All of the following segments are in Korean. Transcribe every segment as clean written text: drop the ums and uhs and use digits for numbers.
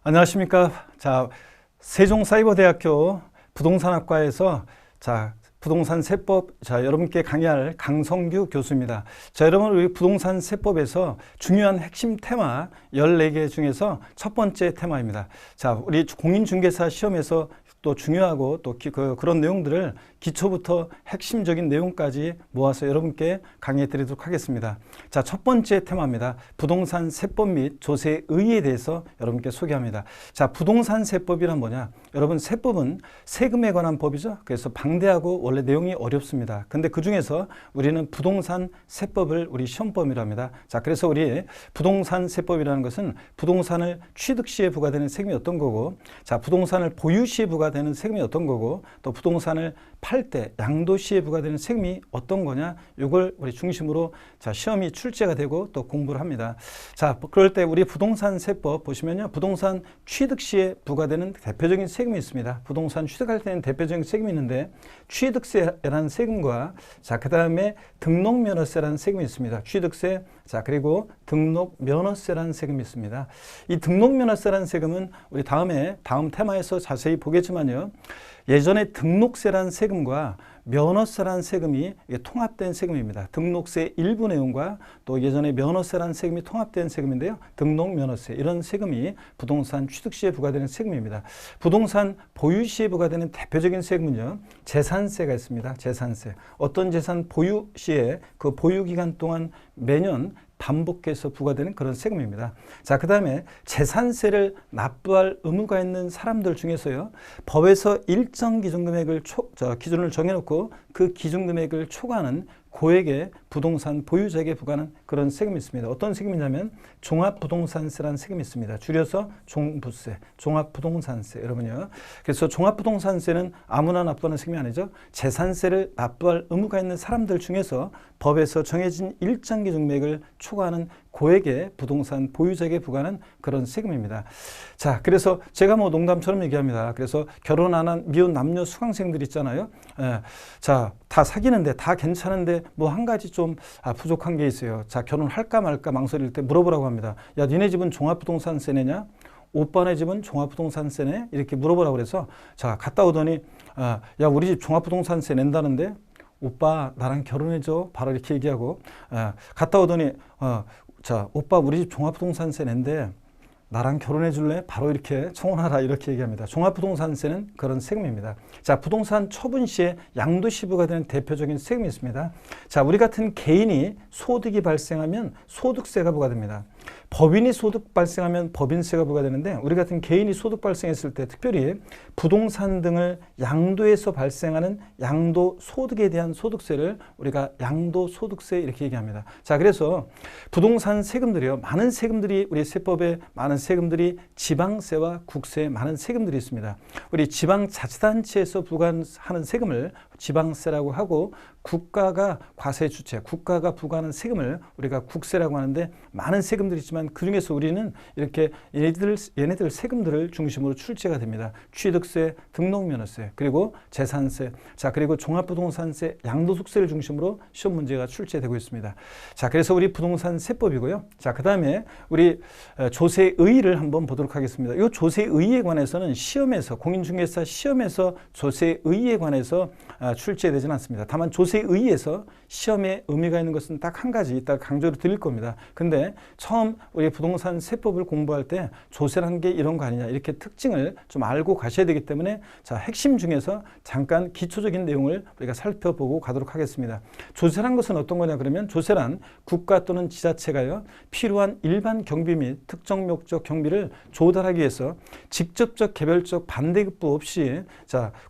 안녕하십니까. 자, 세종사이버대학교 부동산학과에서 부동산 세법, 여러분께 강의할 강성규 교수입니다. 여러분, 우리 부동산 세법에서 중요한 핵심 테마 14개 중에서 첫 번째 테마입니다. 우리 공인중개사 시험에서 또 중요하고 또 그런 내용들을 기초부터 핵심적인 내용까지 모아서 여러분께 강의해 드리도록 하겠습니다. 첫 번째 테마입니다. 부동산 세법 및 조세의에 대해서 여러분께 소개합니다. 부동산 세법이란 뭐냐? 여러분, 세법은 세금에 관한 법이죠. 그래서 방대하고 원래 내용이 어렵습니다. 근데 그 중에서 우리는 부동산 세법을 우리 시험범위로 합니다. 그래서 우리 부동산 세법이라는 것은 부동산을 취득 시에 부과되는 세금이 어떤 거고, 부동산을 보유 시에 부과되는 세금이 어떤 거고, 또 부동산을 팔 때 양도 시에 부과되는 세금이 어떤 거냐, 이걸 우리 중심으로 시험이 출제가 되고 또 공부를 합니다. 그럴 때 우리 부동산 세법 보시면요, 부동산 취득 시에 부과되는 대표적인 세금이 있습니다. 부동산 취득할 때는 대표적인 세금이 있는데, 취득세라는 세금과 그 다음에 등록면허세라는 세금이 있습니다. 취득세, 그리고 등록면허세라는 세금이 있습니다. 이 등록면허세라는 세금은 우리 다음 테마에서 자세히 보겠지만요, 예전에 등록세라는 세금과 면허세라는 세금이 통합된 세금입니다. 등록세 일부 내용과 또 예전에 면허세라는 세금이 통합된 세금인데요. 등록면허세, 이런 세금이 부동산 취득 시에 부과되는 세금입니다. 부동산 보유 시에 부과되는 대표적인 세금은요, 재산세가 있습니다. 재산세. 어떤 재산 보유 시에 그 보유 기간 동안 매년 반복해서 부과되는 그런 세금입니다. 그 다음에 재산세를 납부할 의무가 있는 사람들 중에서요, 법에서 일정 기준금액을 기준을 정해놓고 그 기준금액을 초과하는 고액의 부동산 보유자에게 부과하는 그런 세금이 있습니다. 어떤 세금이냐면 종합부동산세라는 세금이 있습니다. 줄여서 종부세, 종합부동산세, 여러분요. 그래서 종합부동산세는 아무나 납부하는 세금이 아니죠. 재산세를 납부할 의무가 있는 사람들 중에서 법에서 정해진 일정 기준금액을 초과하는 고액의 부동산 보유자에게 부과하는 그런 세금입니다. 그래서 제가 농담처럼 얘기합니다. 그래서 결혼 안 한 미혼 남녀 수강생들 있잖아요. 다 사귀는데 다 괜찮은데 한 가지 좀 부족한 게 있어요. 결혼할까 말까 망설일 때 물어보라고 합니다. 야, 니네 집은 종합부동산세 내냐? 오빠네 집은 종합부동산세? 이렇게 물어보라고 그래서 갔다 오더니 야, 우리 집 종합부동산세 낸다는데 오빠 나랑 결혼해줘, 바로 이렇게 얘기하고, 갔다 오더니 오빠 우리 집 종합부동산세 낸데 나랑 결혼해 줄래? 바로 이렇게 청혼하라, 이렇게 얘기합니다. 종합부동산세는 그런 세금입니다. 부동산 처분 시에 양도시 부과되는 대표적인 세금이 있습니다. 우리 같은 개인이 소득이 발생하면 소득세가 부과됩니다. 법인이 소득 발생하면 법인세가 부과되는데, 우리 같은 개인이 소득 발생했을 때 특별히 부동산 등을 양도해서 발생하는 양도소득에 대한 소득세를 우리가 양도소득세 이렇게 얘기합니다. 그래서 부동산 세금들이요, 많은 세금들이 우리 세법에 많은 세금들이 지방세와 국세, 많은 세금들이 있습니다. 우리 지방자치단체에서 부과하는 세금을 지방세라고 하고, 국가가 과세 주체, 국가가 부과하는 세금을 우리가 국세라고 하는데, 많은 세금들이 있지만 그 중에서 우리는 이렇게 얘네들 세금들을 중심으로 출제가 됩니다. 취득세, 등록면허세, 그리고 재산세, 그리고 종합부동산세, 양도소득세를 중심으로 시험 문제가 출제되고 있습니다. 그래서 우리 부동산 세법이고요. 그 다음에 우리 조세의를 한번 보도록 하겠습니다. 이 조세의에 관해서는 시험에서, 공인중개사 시험에서 조세의에 관해서 출제되지는 않습니다. 다만 조세의에서 시험에 의미가 있는 것은 딱 한 가지 이따가 강조를 드릴 겁니다. 근데 처음 우리 부동산 세법을 공부할 때 조세라는 게 이런 거 아니냐, 이렇게 특징을 좀 알고 가셔야 되기 때문에 핵심 중에서 잠깐 기초적인 내용을 우리가 살펴보고 가도록 하겠습니다. 조세란 것은 어떤 거냐 그러면, 조세란 국가 또는 지자체가요, 필요한 일반 경비 및 특정 목적 경비를 조달하기 위해서 직접적 개별적 반대급부 없이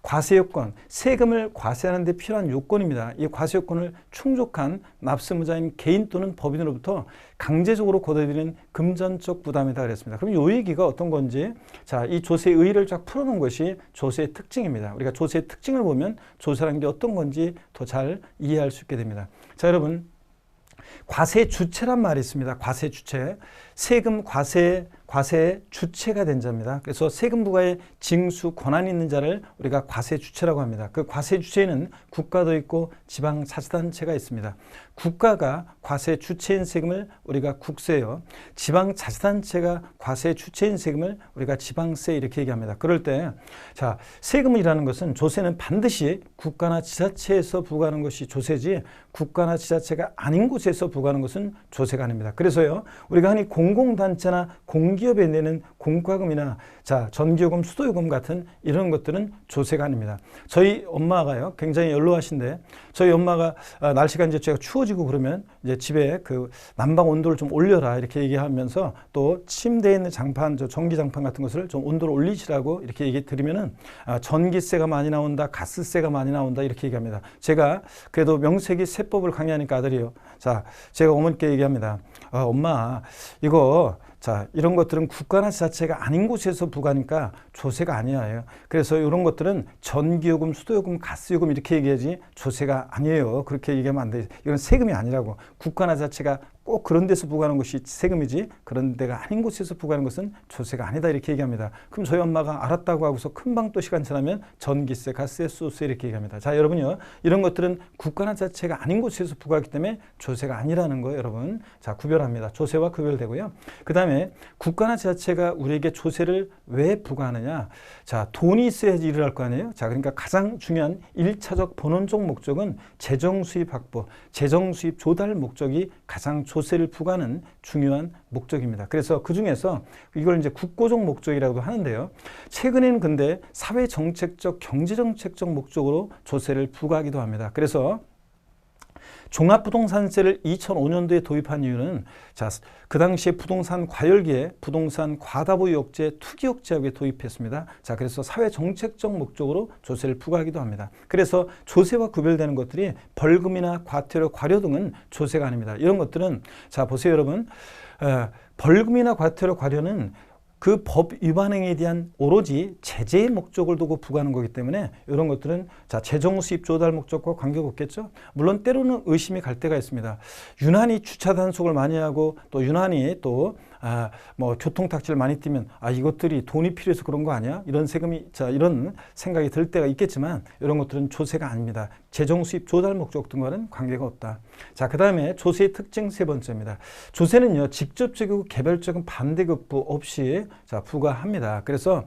과세 요건, 세금을 과세하는 데 필요한 요건입니다. 이 과세 요건을 충족한 납세무자인 개인 또는 법인으로부터 강제적으로 걷어들이는 금전적 부담이다 그랬습니다. 그럼 이 얘기가 어떤 건지, 이 조세의를 쫙 풀어놓은 것이 조세의 특징입니다. 우리가 조세의 특징을 보면 조세라는 게 어떤 건지 더 잘 이해할 수 있게 됩니다. 여러분, 과세 주체란 말이 있습니다. 과세 주체. 세금 과세 과세의 주체가 된 자입니다. 그래서 세금 부과에 징수 권한이 있는 자를 우리가 과세 주체라고 합니다. 그 과세 주체에는 국가도 있고 지방자치단체가 있습니다. 국가가 과세 주체인 세금을 우리가 국세요. 지방자치단체가 과세 주체인 세금을 우리가 지방세 이렇게 얘기합니다. 그럴 때 자, 세금이라는 것은 조세는 반드시 국가나 지자체에서 부과하는 것이 조세지 국가나 지자체가 아닌 곳에서 부과하는 것은 조세가 아닙니다. 그래서요, 우리가 흔히 공공단체나 공기업에 내는 공과금이나 자, 전기요금, 수도요금 같은 이런 것들은 조세가 아닙니다. 저희 엄마가요, 굉장히 연로하신데 저희 엄마가 날씨가 이제 제가 추워지고 그러면 이제 집에 그 난방 온도를 좀 올려라 이렇게 얘기하면서 또 침대에 있는 장판, 저 전기장판 같은 것을 좀 온도를 올리시라고 이렇게 얘기 드리면은 전기세가 많이 나온다, 가스세가 많이 나온다 이렇게 얘기합니다. 제가 그래도 명세기 세법을 강의하니까 아들이요. 자, 제가 어머니께 얘기합니다. 엄마, 이거 자, 이런 것들은 국가나 지자체가 아닌 곳에서 부과하니까 조세가 아니에요. 그래서 이런 것들은 전기요금, 수도요금, 가스요금 이렇게 얘기하지 조세가 아니에요. 그렇게 얘기하면 안 돼요. 이건 세금이 아니라고. 국가나 지자체가 꼭 그런 데서 부과하는 것이 세금이지 그런 데가 아닌 곳에서 부과하는 것은 조세가 아니다 이렇게 얘기합니다. 그럼 저희 엄마가 알았다고 하고서 금방 또 시간 지나면 전기세, 가스세, 수도세 이렇게 얘기합니다. 자, 여러분요, 이런 것들은 국가나 지자체가 아닌 곳에서 부과하기 때문에 조세가 아니라는 거예요, 여러분. 자, 구별합니다. 조세와 구별되고요. 그 다음에 국가나 지자체가 우리에게 조세를 왜 부과하느냐? 자, 돈이 있어야지 일을 할 거 아니에요? 자, 그러니까 가장 중요한 1차적 본원적 목적은 재정 수입 확보, 재정 수입 조달 목적이 가장 조세를 부과하는 중요한 목적입니다. 그래서 그 중에서 이걸 이제 국고적 목적이라고도 하는데요. 최근에는 근데 사회정책적, 경제정책적 목적으로 조세를 부과하기도 합니다. 그래서 종합부동산세를 2005년도에 도입한 이유는 자, 그 당시에 부동산 과열기에 부동산 과다보유 억제, 투기 억제하게 도입했습니다. 자, 그래서 사회정책적 목적으로 조세를 부과하기도 합니다. 그래서 조세와 구별되는 것들이 벌금이나 과태료, 과료 등은 조세가 아닙니다. 이런 것들은 자, 보세요, 여러분. 벌금이나 과태료, 과료는 그 법 위반 행위에 대한 오로지 제재의 목적을 두고 부과하는 거기 때문에 이런 것들은 자, 재정 수입 조달 목적과 관계가 없겠죠. 물론 때로는 의심이 갈 때가 있습니다. 유난히 주차 단속을 많이 하고 또 유난히 또 뭐 교통탁지를 많이 띄면 이것들이 돈이 필요해서 그런 거 아니야? 이런 세금이 자, 이런 생각이 들 때가 있겠지만 이런 것들은 조세가 아닙니다. 재정 수입 조달 목적 등과는 관계가 없다. 자, 그다음에 조세의 특징 세 번째입니다. 조세는요, 직접적이고 개별적인 반대급부 없이 자, 부과합니다. 그래서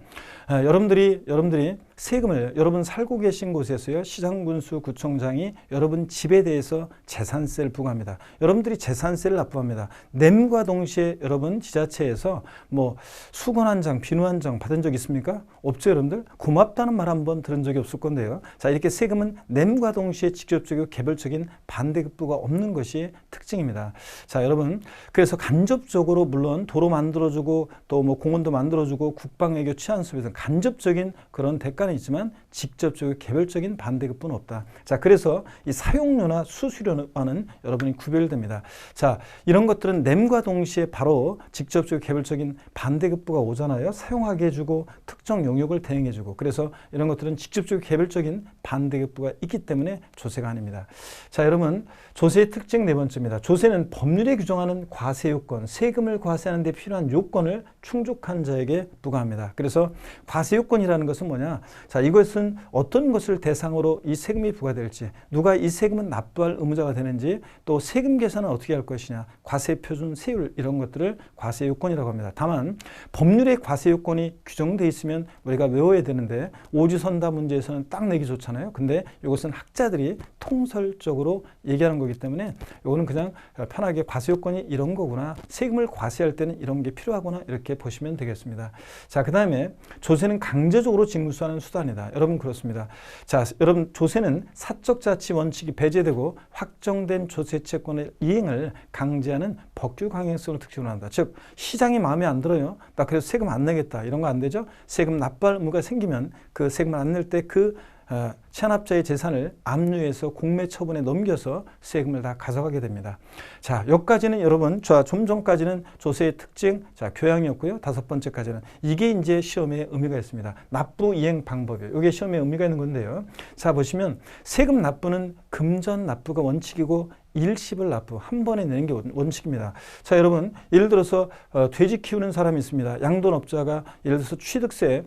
여러분들이 세금을 여러분 살고 계신 곳에서요, 시장군수, 구청장이 여러분 집에 대해서 재산세를 부과합니다. 여러분들이 재산세를 납부합니다. 냄과 동시에 여러분 지자체에서 뭐 수건 한 장, 비누 한 장 받은 적 있습니까? 없죠, 여러분들? 고맙다는 말 한 번 들은 적이 없을 건데요. 자, 이렇게 세금은 냄과 동시에 직접적이고 개별적인 반대급부가 없는 것이 특징입니다. 자, 여러분, 그래서 간접적으로 물론 도로 만들어주고 또 뭐 공원도 만들어주고 국방외교 치안수비 등 간접적인 그런 대가는 있지만 직접적이고 개별적인 반대급부는 없다. 자, 그래서 이 사용료나 수수료와는 여러분이 구별됩니다. 자, 이런 것들은 냄과 동시에 바로 직접적이고 개별적인 반대급부가 오잖아요. 사용하게 해주고 특정 용역을 대행해주고. 그래서 이런 것들은 직접적이고 개별적인 반대급부가 있기 때문에 조세가 아닙니다. 자, 여러분, 조세의 특징 네 번째입니다. 조세는 법률에 규정하는 과세 요건, 세금을 과세하는 데 필요한 요건을 충족한 자에게 부과합니다. 그래서 과세 요건이라는 것은 뭐냐? 자, 이것은 어떤 것을 대상으로 이 세금이 부과될지, 누가 이 세금은 납부할 의무자가 되는지, 또 세금 계산은 어떻게 할 것이냐, 과세 표준, 세율 이런 것들을 과세 요건이라고 합니다. 다만 법률에 과세 요건이 규정되어 있으면 우리가 외워야 되는데 오지선다 문제에서는 딱 내기 좋잖아요. 근데 이것은 학자들이 통설적으로 얘기하는 거기 때문에 이거는 그냥 편하게 과세 요건이 이런 거구나, 세금을 과세할 때는 이런 게 필요하구나 이렇게 보시면 되겠습니다. 자, 그 다음에 조세는 강제적으로 징수하는 수단이다. 여러분, 그렇습니다. 자, 여러분, 조세는 사적 자치 원칙이 배제되고 확정된 조세 채권의 이행을 강제하는 법규 강행성을 특징으로 한다. 즉, 시장이 마음에 안 들어요. 나 그래서 세금 안 내겠다. 이런 거 안 되죠. 세금 납부할 의무가 생기면 그 세금을 안 낼 때 그 체납자의 재산을 압류해서 공매 처분에 넘겨서 세금을 다 가져가게 됩니다. 자, 여기까지는 여러분, 좀 전까지는 조세의 특징, 자, 교양이었고요. 5번째까지는 이게 이제 시험에 의미가 있습니다. 납부 이행 방법이에요. 이게 시험에 의미가 있는 건데요. 자, 보시면 세금 납부는 금전 납부가 원칙이고 일시불 납부 한 번에 내는 게 원칙입니다. 자, 여러분, 예를 들어서 돼지 키우는 사람이 있습니다. 양돈업자가 예를 들어서 취득세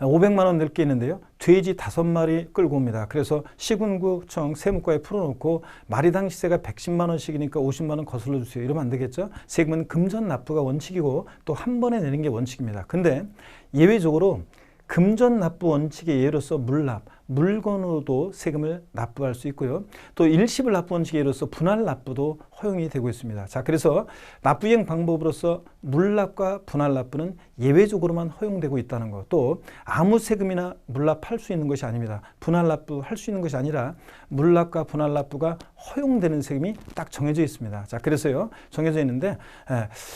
500만 원 낼 게 있는데요. 돼지 5마리 끌고 옵니다. 그래서 시군구청 세무과에 풀어놓고 마리당 시세가 110만 원씩이니까 50만 원 거슬러 주세요. 이러면 안 되겠죠. 세금은 금전 납부가 원칙이고 또 한 번에 내는 게 원칙입니다. 근데 예외적으로 금전 납부 원칙의 예로서 물납, 물건으로도 세금을 납부할 수 있고요. 또 일시불 납부 원칙의 예로서 분할 납부도 허용이 되고 있습니다. 자, 그래서 납부 이행 방법으로서 물납과 분할 납부는 예외적으로만 허용되고 있다는 것. 또 아무 세금이나 물납할 수 있는 것이 아닙니다. 분할 납부할 수 있는 것이 아니라 물납과 분할 납부가 허용되는 세금이 딱 정해져 있습니다. 자, 그래서요, 정해져 있는데,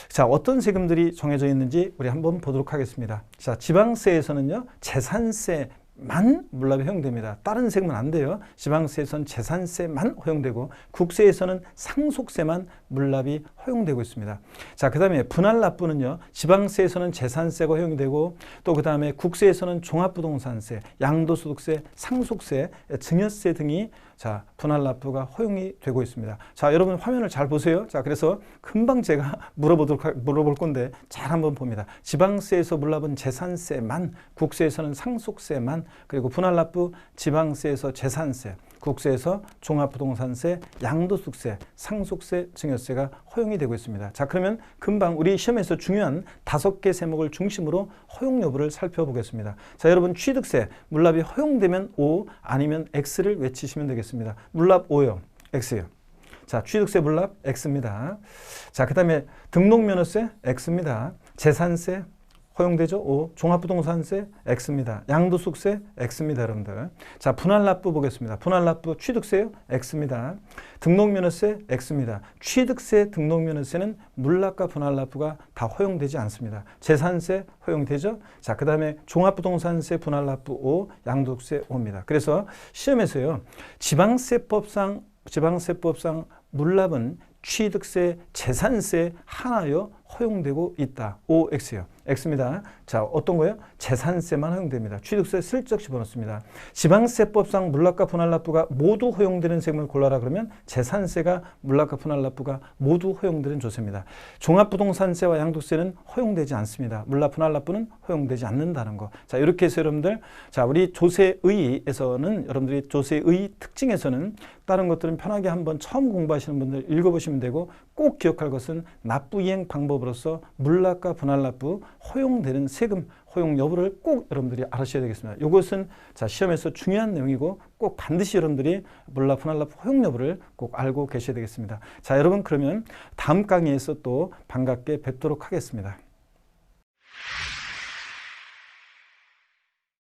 자, 어떤 세금들이 정해져 있는지 우리 한번 보도록 하겠습니다. 자, 지방세에서는요, 재산세 만 물납이 허용됩니다. 다른 세금은 안 돼요. 지방세에서는 재산세만 허용되고 국세에서는 상속세만 물납이 허용되고 있습니다. 자, 그 다음에 분할 납부는요. 지방세에서는 재산세가 허용이 되고 또 그 다음에 국세에서는 종합부동산세, 양도소득세, 상속세, 증여세 등이 자, 분할 납부가 허용이 되고 있습니다. 자, 여러분 화면을 잘 보세요. 자, 그래서 금방 제가 물어볼 건데 잘 한번 봅니다. 지방세에서 물납은 재산세만, 국세에서는 상속세만, 그리고 분할 납부 지방세에서 재산세, 국세에서 종합부동산세, 양도소득세, 상속세, 증여세가 허용이 되고 있습니다. 자, 그러면 금방 우리 시험에서 중요한 5개 세목을 중심으로 허용 여부를 살펴보겠습니다. 자, 여러분 취득세, 물납이 허용되면 O 아니면 X를 외치시면 되겠습니다. 물납 O요, X요. 자, 취득세 물납 X입니다. 자, 그 다음에 등록면허세 X입니다. 재산세 허용되죠? O. 종합부동산세 X입니다. 양도소득세 X입니다, 여러분들. 자, 분할납부 보겠습니다. 분할납부 취득세요? X입니다. 등록면허세 X입니다. 취득세, 등록면허세는 물납과 분할납부가 다 허용되지 않습니다. 재산세 허용되죠? 자, 그 다음에 종합부동산세 분할납부 O, 양도소득세 O입니다. 그래서 시험에서요, 지방세법상 물납은 취득세, 재산세 하나여 허용되고 있다. O, X요. X입니다. 자, 어떤 거예요? 재산세만 허용됩니다. 취득세 슬쩍 집어넣습니다. 지방세법상 물납과 분할납부가 모두 허용되는 세금을 골라라 그러면 재산세가 물납과 분할납부가 모두 허용되는 조세입니다. 종합부동산세와 양도세는 허용되지 않습니다. 물납, 분할납부는 허용되지 않는다는 거. 자, 이렇게 해서 여러분들, 자, 우리 조세의에서는 여러분들이 조세의 특징에서는 다른 것들은 편하게 한번 처음 공부하시는 분들 읽어보시면 되고 꼭 기억할 것은 납부 이행 방법으로서 물납과 분할납부 허용되는 세금 허용 여부를 꼭 여러분들이 알으셔야 되겠습니다. 이것은 자, 시험에서 중요한 내용이고 꼭 반드시 여러분들이 물납, 분할납부 허용 여부를 꼭 알고 계셔야 되겠습니다. 자, 여러분 그러면 다음 강의에서 또 반갑게 뵙도록 하겠습니다.